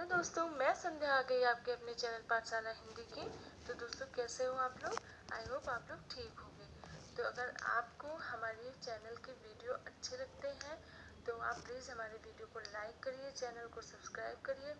दोस्तों, मैं संध्या आ गई आपके अपने चैनल पाठशाला हिंदी की। तो दोस्तों, कैसे हो आप लोग? आई होप आप लोग ठीक होंगे। तो अगर आपको हमारे चैनल के वीडियो अच्छे लगते हैं तो आप प्लीज़ हमारे वीडियो को लाइक करिए, चैनल को सब्सक्राइब करिए,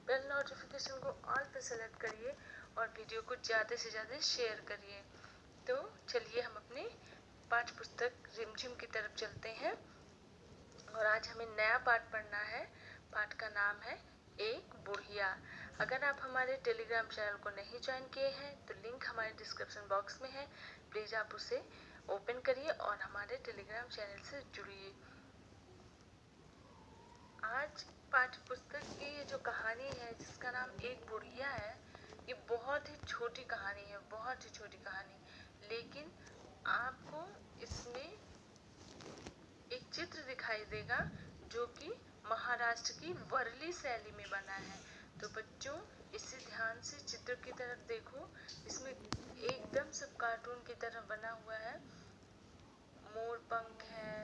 बेल नोटिफिकेशन को ऑल पे सेलेक्ट करिए और वीडियो को ज़्यादा से ज़्यादा शेयर करिए। तो चलिए हम अपनी पाठ्य पुस्तक रिमझिम की तरफ चलते हैं और आज हमें नया पाठ पढ़ना है। पाठ का नाम है एक बुढ़िया। अगर आप हमारे टेलीग्राम चैनल को नहीं ज्वाइन किए हैं तो लिंक हमारे डिस्क्रिप्शन बॉक्स में है, प्लीज़ आप उसे ओपन करिए और हमारे टेलीग्राम चैनल से जुड़िए। आज पाठ्य पुस्तक की ये जो कहानी है जिसका नाम एक बुढ़िया है, ये बहुत ही छोटी कहानी है, बहुत ही छोटी कहानी, लेकिन आपको इसमें एक चित्र दिखाई देगा जो कि महाराष्ट्र की वर्ली शैली में बना है। तो बच्चों, इसे ध्यान से चित्र की तरफ देखो। इसमें एकदम सब कार्टून की तरह बना हुआ है। मोर पंख है,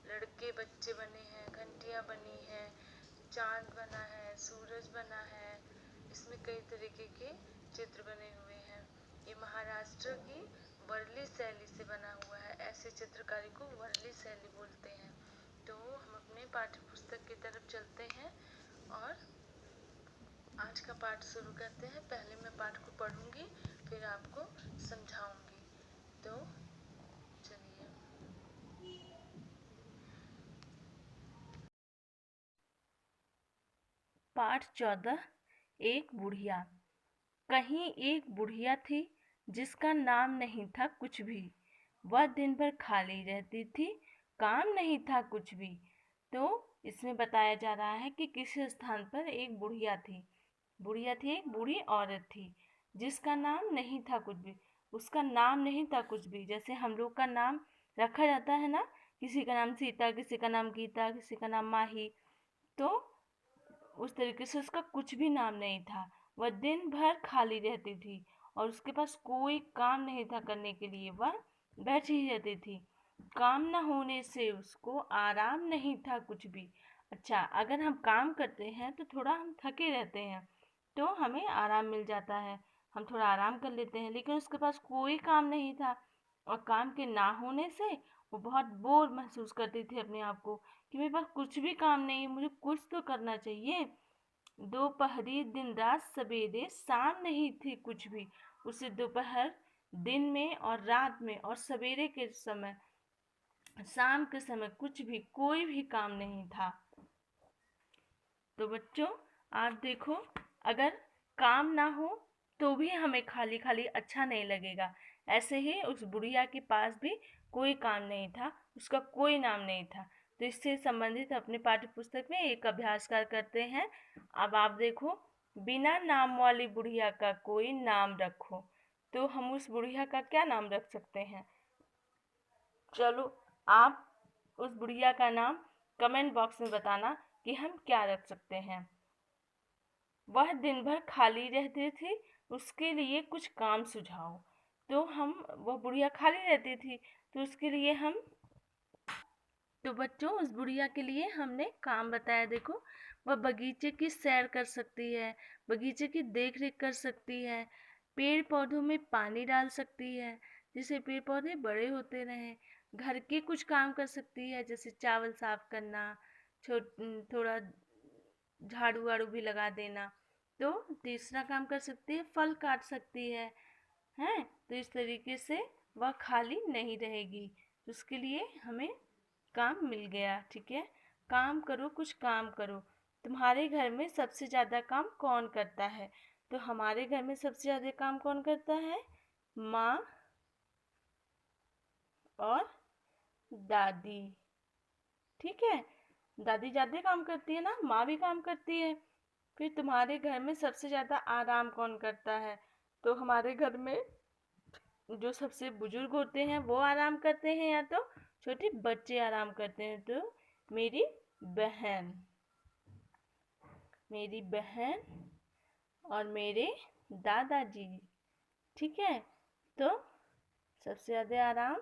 लड़के बच्चे बने हैं, घंटियां बनी है, चांद बना है, सूरज बना है। इसमें कई तरीके के चित्र बने हुए हैं। ये महाराष्ट्र की वर्ली शैली से बना हुआ है। ऐसे चित्रकारी को वर्ली शैली बोलते हैं। तो हम अपने पाठ्य पुस्तक की तरफ चलते हैं और आज का पाठ शुरू करते हैं। पहले मैं पाठ को पढ़ूंगी, फिर आपको समझाऊंगी। तो चलिए। पाठ 14। एक बुढ़िया। कहीं एक बुढ़िया थी जिसका नाम नहीं था कुछ भी। वह दिन भर खाली रहती थी, काम नहीं था कुछ भी। तो इसमें बताया जा रहा है कि किस स्थान पर एक बुढ़िया थी। बुढ़िया थी, एक बूढ़ी औरत थी जिसका नाम नहीं था कुछ भी। उसका नाम नहीं था कुछ भी, जैसे हम लोग का नाम रखा जाता है ना, किसी का नाम सीता, किसी का नाम गीता, किसी का नाम माही। तो उस तरीके से उसका कुछ भी नाम नहीं था। वह दिन भर खाली रहती थी और उसके पास कोई काम नहीं था करने के लिए। वह बैठी ही रहती थी। काम न होने से उसको आराम नहीं था कुछ भी। अच्छा, अगर हम काम करते हैं तो थोड़ा हम थके रहते हैं तो हमें आराम मिल जाता है, हम थोड़ा आराम कर लेते हैं। लेकिन उसके पास कोई काम नहीं था और काम के ना होने से वो बहुत बोर महसूस करती थी अपने आप को कि मेरे पास कुछ भी काम नहीं है, मुझे कुछ तो करना चाहिए। दोपहरी, दिन रात, सवेरे शाम नहीं थी कुछ भी। उसे दोपहर, दिन में और रात में और सवेरे के समय, शाम के समय कुछ भी, कोई भी काम नहीं था। तो बच्चों, आप देखो, अगर काम ना हो तो भी हमें खाली खाली अच्छा नहीं लगेगा। ऐसे ही उस बुढ़िया के पास भी कोई काम नहीं था, उसका कोई नाम नहीं था। तो इससे संबंधित अपने पाठ्य पुस्तक में एक अभ्यास करते हैं। अब आप देखो, बिना नाम वाली बुढ़िया का कोई नाम रखो। तो हम उस बुढ़िया का क्या नाम रख सकते हैं? चलो, आप उस बुढ़िया का नाम कमेंट बॉक्स में बताना कि हम क्या रख सकते हैं। वह दिन भर खाली रहती थी, उसके लिए कुछ काम सुझाओ। तो वह बुढ़िया खाली रहती थी तो उसके लिए हम, तो बच्चों, उस बुढ़िया के लिए हमने काम बताया। देखो, वह बगीचे की सैर कर सकती है, बगीचे की देख रेख कर सकती है, पेड़ पौधों में पानी डाल सकती है जिससे पेड़ पौधे बड़े होते रहें, घर के कुछ काम कर सकती है जैसे चावल साफ करना, थोड़ा झाड़ू वाड़ू भी लगा देना। तो तीसरा काम कर सकती है, फल काट सकती है। हैं? तो इस तरीके से वह खाली नहीं रहेगी। उसके लिए हमें काम मिल गया। ठीक है, काम करो, कुछ काम करो। तुम्हारे घर में सबसे ज़्यादा काम कौन करता है? तो हमारे घर में सबसे ज़्यादा काम कौन करता है? माँ और दादी। ठीक है, दादी ज़्यादा काम करती है ना, माँ भी काम करती है। फिर तुम्हारे घर में सबसे ज़्यादा आराम कौन करता है? तो हमारे घर में जो सबसे बुजुर्ग होते हैं वो आराम करते हैं या तो छोटे बच्चे आराम करते हैं। तो मेरी बहन मेरी बहन और मेरे दादाजी। ठीक है, तो सबसे ज़्यादा आराम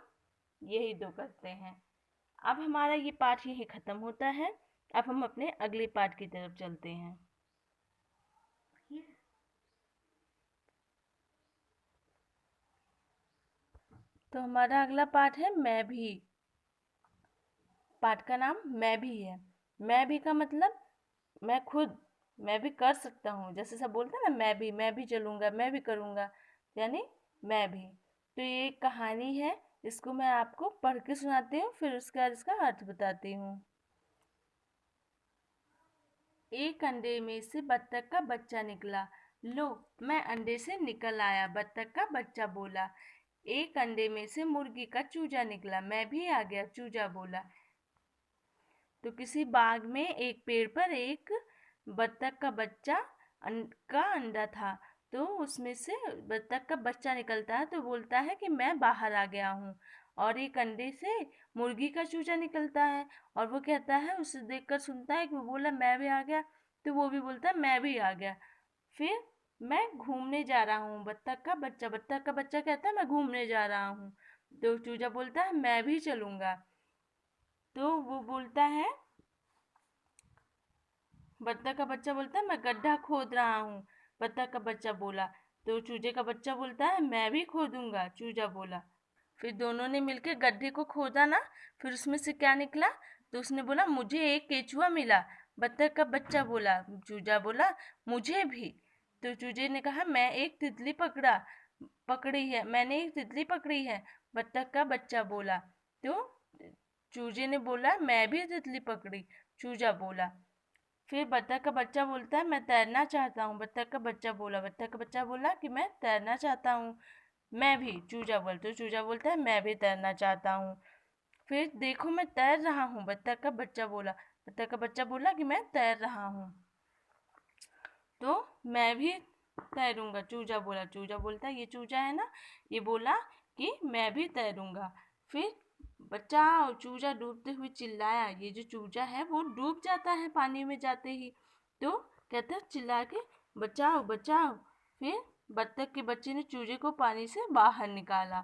यही दो करते हैं। अब हमारा ये पाठ यही ख़त्म होता है। अब हम अपने अगले पाठ की तरफ चलते हैं। तो हमारा अगला पाठ है मैं भी। पाठ का नाम मैं भी है। मैं भी का मतलब मैं खुद, मैं भी कर सकता हूँ। जैसे सब बोलते हैं ना, मैं भी चलूँगा, मैं भी करूँगा, यानी मैं भी। तो ये एक कहानी है, इसको मैं आपको पढ़ के सुनाती हूँ, फिर उसके बाद इसका अर्थ बताती हूँ। एक अंडे में से बत्तख का बच्चा निकला। लो, मैं अंडे से निकल आया, बत्तख का बच्चा बोला। एक अंडे में से मुर्गी का चूजा निकला, मैं भी आ गया, चूजा बोला। तो किसी बाग में एक पेड़ पर एक बत्तख का बच्चा का अंडा था। तो उसमें से बत्तख का बच्चा निकलता है, तो बोलता है कि मैं बाहर आ गया हूँ। और एक अंडे से मुर्गी का चूजा निकलता है, और वो कहता है, उसे देखकर सुनता है कि वो बोला मैं भी आ गया, तो वो भी बोलता है मैं भी आ गया। फिर मैं घूमने जा रहा हूँ, बत्तख का बच्चा कहता है मैं घूमने जा रहा हूँ। तो चूजा बोलता है मैं भी चलूँगा। तो वो बोलता है, बत्तख का बच्चा बोलता है मैं गड्ढा खोद रहा हूँ, बत्तख का बच्चा बोला। तो चूजे का बच्चा बोलता है मैं भी खोदूंगा, चूजा बोला। फिर दोनों ने मिलकर गड्ढे को खोदा ना, फिर उसमें से क्या निकला? तो उसने बोला मुझे एक केचुआ मिला। बत्तख का बच्चा बोला, चूजा बोला मुझे भी। तो चूजे ने कहा मैं एक तितली पकड़ी है, मैंने एक तितली पकड़ी है। बत्तख का बच्चा बोला। तो चूजे ने बोला मैं भी तितली पकड़ी, चूजा बोला। फिर बत्तख का बच्चा बोलता है मैं तैरना चाहता हूँ, बत्तख का बच्चा बोला कि मैं तैरना चाहता हूँ। मैं भी, चूजा बोलता है मैं भी तैरना चाहता हूँ। फिर देखो मैं तैर रहा हूँ, बत्तख का बच्चा बोला कि मैं तैर रहा हूँ। तो मैं भी तैरूंगा, चूजा बोलता है, ये चूजा है ना, ये बोला कि मैं भी तैरूंगा। फिर बचाओ, चूजा डूबते हुए चिल्लाया। ये जो चूजा है वो डूब जाता है पानी में जाते ही। तो कहते हैं चिल्ला के बचाओ बचाओ। फिर बत्तख के बच्चे ने चूजे को पानी से बाहर निकाला।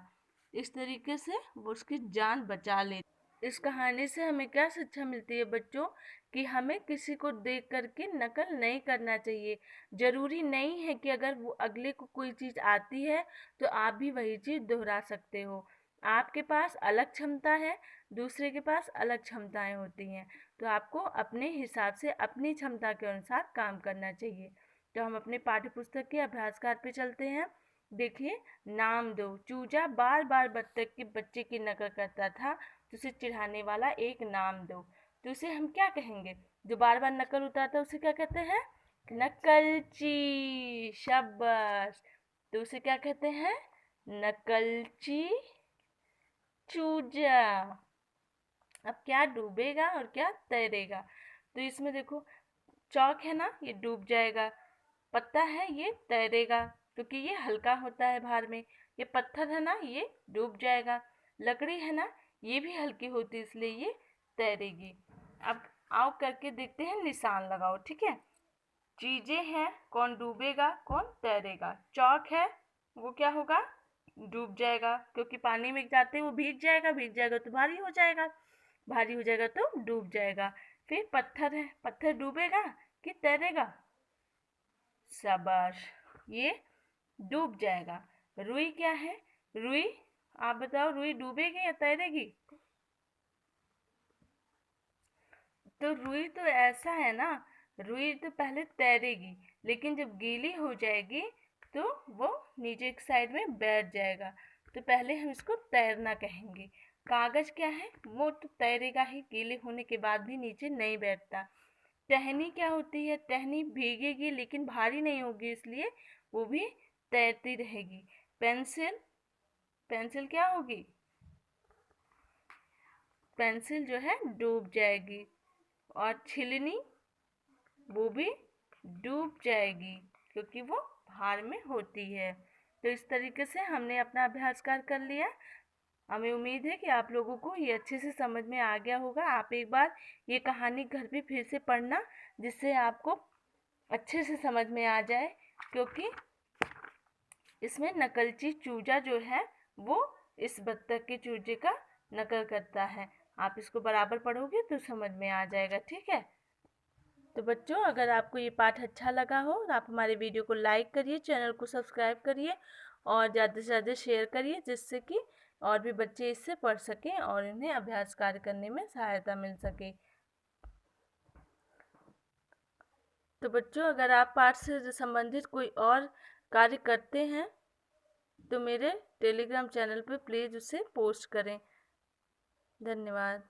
इस तरीके से वो उसकी जान बचा ले। इस कहानी से हमें क्या शिक्षा मिलती है बच्चों? कि हमें किसी को देख करके नकल नहीं करना चाहिए। जरूरी नहीं है कि अगर वो अगले को कोई चीज आती है तो आप भी वही चीज दोहरा सकते हो। आपके पास अलग क्षमता है, दूसरे के पास अलग क्षमताएं होती हैं। तो आपको अपने हिसाब से अपनी क्षमता के अनुसार काम करना चाहिए। तो हम अपने पाठ्य पुस्तक के अभ्यासकार पे चलते हैं। देखिए, नाम दो। चूजा बार बार बत्तख के बच्चे की नकल करता था, तो उसे चिढ़ाने वाला एक नाम दो। तो उसे हम क्या कहेंगे? जो बार बार नकल उतारता है उसे क्या कहते हैं? नकलची। शाबाश। तो उसे क्या कहते हैं? नकलची चूजा। अब क्या डूबेगा और क्या तैरेगा? तो इसमें देखो, चौक है ना, ये डूब जाएगा। पत्ता है, ये तैरेगा क्योंकि ये हल्का होता है भार में। ये पत्थर है ना, ये डूब जाएगा। लकड़ी है ना, ये भी हल्की होती है इसलिए ये तैरेगी। अब आओ करके देखते हैं, निशान लगाओ, ठीक है? चीजें हैं, कौन डूबेगा कौन तैरेगा? चौक है, वो क्या होगा? डूब जाएगा क्योंकि पानी में जाते वो भीग जाएगा तो भारी हो जाएगा, भारी हो जाएगा तो डूब जाएगा। फिर पत्थर है, पत्थर डूबेगा कि तैरेगा? शाबाश, ये डूब जाएगा। रुई क्या है? रुई, आप बताओ, रुई डूबेगी या तैरेगी? तो रुई तो ऐसा है ना, रुई तो पहले तैरेगी, लेकिन जब गीली हो जाएगी तो वो नीचे की साइड में बैठ जाएगा। तो पहले हम इसको तैरना कहेंगे। कागज क्या है? वो तो तैरेगा ही, गीले होने के बाद भी नीचे नहीं बैठता। टहनी क्या होती है? टहनी भीगेगी लेकिन भारी नहीं होगी, इसलिए वो भी तैरती रहेगी। पेंसिल, पेंसिल क्या होगी? पेंसिल जो है डूब जाएगी। और छिलनी, वो भी डूब जाएगी क्योंकि वो भार में होती है। तो इस तरीके से हमने अपना अभ्यासकार कर लिया। हमें उम्मीद है कि आप लोगों को ये अच्छे से समझ में आ गया होगा। आप एक बार ये कहानी घर पे फिर से पढ़ना, जिससे आपको अच्छे से समझ में आ जाए। क्योंकि इसमें नकलची चूजा जो है वो इस बत्तख के चूजे का नकल करता है। आप इसको बराबर पढ़ोगे तो समझ में आ जाएगा, ठीक है? तो बच्चों, अगर आपको ये पाठ अच्छा लगा हो तो आप हमारे वीडियो को लाइक करिए, चैनल को सब्सक्राइब करिए और ज़्यादा से ज़्यादा शेयर करिए, जिससे कि और भी बच्चे इससे पढ़ सकें और इन्हें अभ्यास कार्य करने में सहायता मिल सके। तो बच्चों, अगर आप पाठ से संबंधित कोई और कार्य करते हैं तो मेरे टेलीग्राम चैनल पर प्लीज़ उसे पोस्ट करें। धन्यवाद।